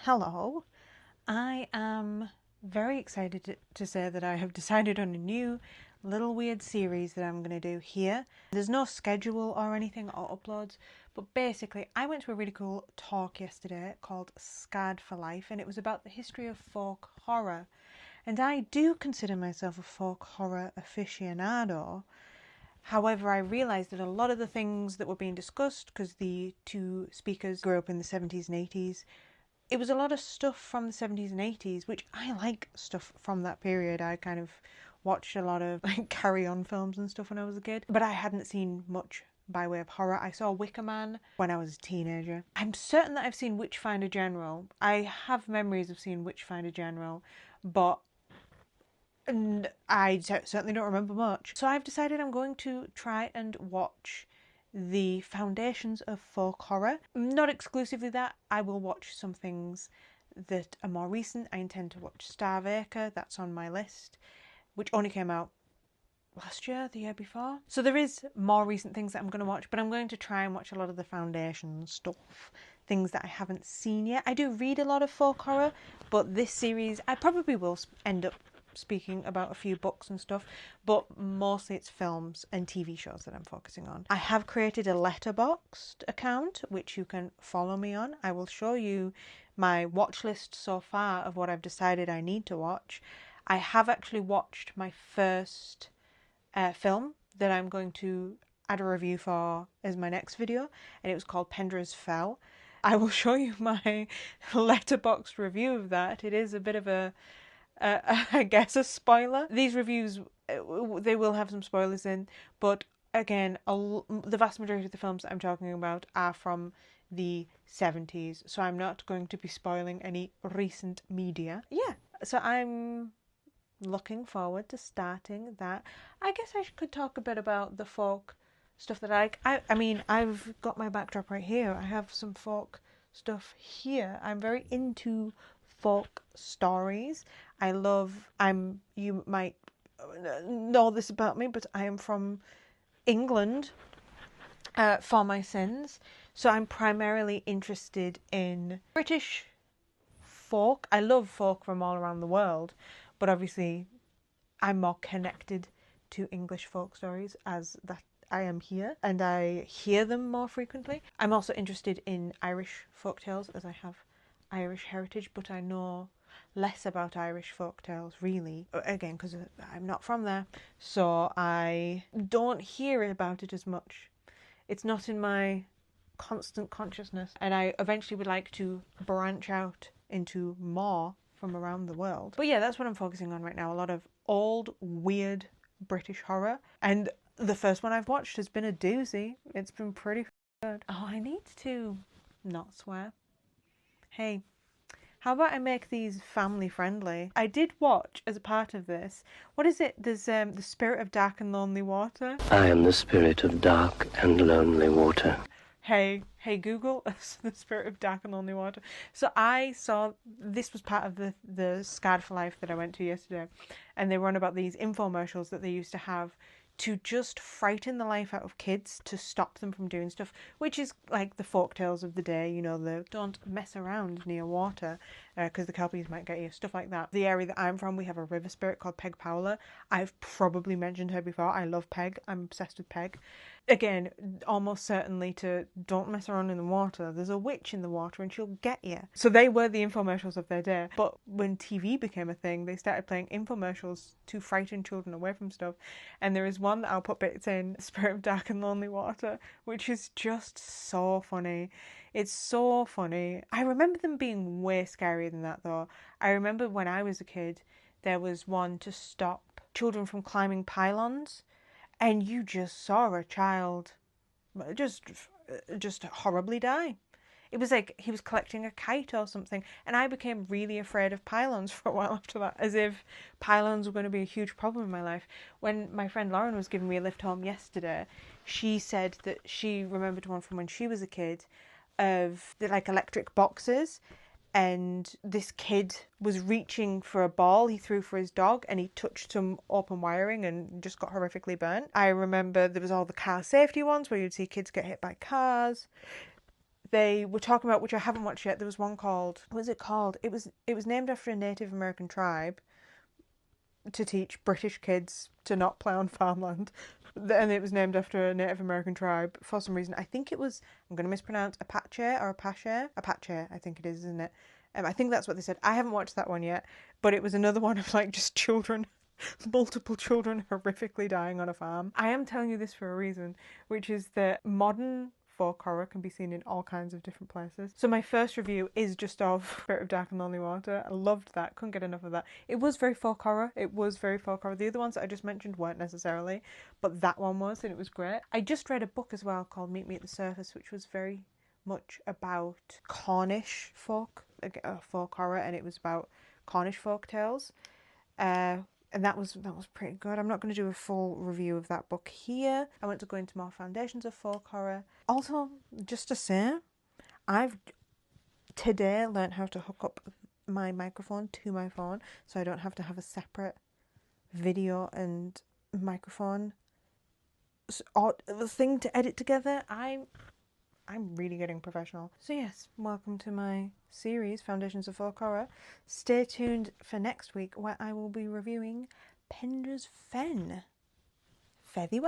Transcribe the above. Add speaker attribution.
Speaker 1: Hello. I am very excited to say that I have decided on a new little weird series that I'm going to do here. There's no schedule or anything or uploads, but basically I went to a really cool talk yesterday called Scarred for Life, and it was about the history of folk horror. And I do consider myself a folk horror aficionado. However, I realised that a lot of the things that were being discussed, because the two speakers grew up in the 70s and 80s, it was a lot of stuff from the 70s and 80s, which I like stuff from that period. I kind of watched a lot of like Carry On films and stuff when I was a kid, but I hadn't seen much by way of horror. I saw Wicker Man when I was a teenager. I'm certain that I've seen Witchfinder General. I have memories of seeing Witchfinder General, but I certainly don't remember much. So I've decided I'm going to try and watch the foundations of folk horror. Not exclusively that, I will watch some things that are more recent. I intend to watch Starvaker, that's on my list, which only came out last year, the year before. So there is more recent things that I'm going to watch, but I'm going to try and watch a lot of the foundation stuff, things that I haven't seen yet. I do read a lot of folk horror, but this series I probably will end up speaking about a few books and stuff, but mostly it's films and TV shows that I'm focusing on. I have created a Letterboxd account which you can follow me on. I will show you my watch list so far of what I've decided I need to watch. I have actually watched my first film that I'm going to add a review for as my next video, and it was called Pendra's Fell. I will show you my Letterboxd review of that. It is a bit of a I guess a spoiler. These reviews, they will have some spoilers in, but again, the vast majority of the films that I'm talking about are from the 70s, so I'm not going to be spoiling any recent media. Yeah, so I'm looking forward to starting that. I guess I could talk a bit about the folk stuff that I mean, I've got my backdrop right here. I have some folk stuff here. I'm very into folk stories. You might know this about me, but I am from England for my sins. So I'm primarily interested in British folk. I love folk from all around the world, but obviously I'm more connected to English folk stories as that I am here, and I hear them more frequently. I'm also interested in Irish folktales, as I have Irish heritage, but I know less about Irish folktales really, again because I'm not from there, so I don't hear about it as much. It's not in my constant consciousness, and I eventually would like to branch out into more from around the world. But yeah, that's what I'm focusing on right now. A lot of old weird British horror, and the first one I've watched has been a doozy. It's been pretty good. Oh, I need to not swear. Hey, how about I make these family friendly? I did watch, as a part of this, what is it? There's The Spirit of Dark and Lonely Water.
Speaker 2: I am the spirit of dark and lonely water.
Speaker 1: Hey Google, The Spirit of Dark and Lonely Water. So I saw, this was part of the Scarred for Life that I went to yesterday, and they were on about these infomercials that they used to have to just frighten the life out of kids to stop them from doing stuff, which is like the folktales of the day, you know, the don't mess around near water because the kelpies might get you, stuff like that. The area that I'm from, we have a river spirit called Peg Powler. I've probably mentioned her before. I love Peg. I'm obsessed with Peg. Again, almost certainly to don't mess around in the water. There's a witch in the water and she'll get you. So they were the infomercials of their day. But when TV became a thing, they started playing infomercials to frighten children away from stuff. And there is one that I'll put bits in, Spirit of Dark and Lonely Water, which is just so funny. It's so funny. I remember them being way scarier than that though. I remember when I was a kid, there was one to stop children from climbing pylons, and you just saw a child just horribly die. It was like he was collecting a kite or something, and I became really afraid of pylons for a while after that, as if pylons were going to be a huge problem in my life. When my friend Lauren was giving me a lift home yesterday, she said that she remembered one from when she was a kid of the like electric boxes, and this kid was reaching for a ball he threw for his dog, and he touched some open wiring and just got horrifically burnt. I remember there was all the car safety ones where you'd see kids get hit by cars. they were talking about, which I haven't watched yet. There was one called, what was it called? It was named after a Native American tribe to teach British kids to not play on farmland. And it was named after a Native American tribe for some reason. I think it was, I'm going to mispronounce, Apache or Apache? Apache, I think it is, isn't it? I think that's what they said. I haven't watched that one yet, but it was another one of like just children, multiple children horrifically dying on a farm. I am telling you this for a reason, which is that modern folk horror can be seen in all kinds of different places. So my first review is just of Spirit of Dark and Lonely Water. I loved that, couldn't get enough of that. It was very folk horror. It was very folk horror. The other ones that I just mentioned weren't necessarily, but that one was, and it was great. I just read a book as well called Meet Me at the Surface, which was very much about Cornish folk horror, and it was about Cornish folk tales. And that was pretty good. I'm not going to do a full review of that book here. I want to go into more foundations of folk horror. Also, just to say, I've today learned how to hook up my microphone to my phone, so I don't have to have a separate video and microphone or thing to edit together. I'm really getting professional. So yes, welcome to my series, Foundations of Folk Horror. Stay tuned for next week where I will be reviewing Pendra's Fen. Fare thee well.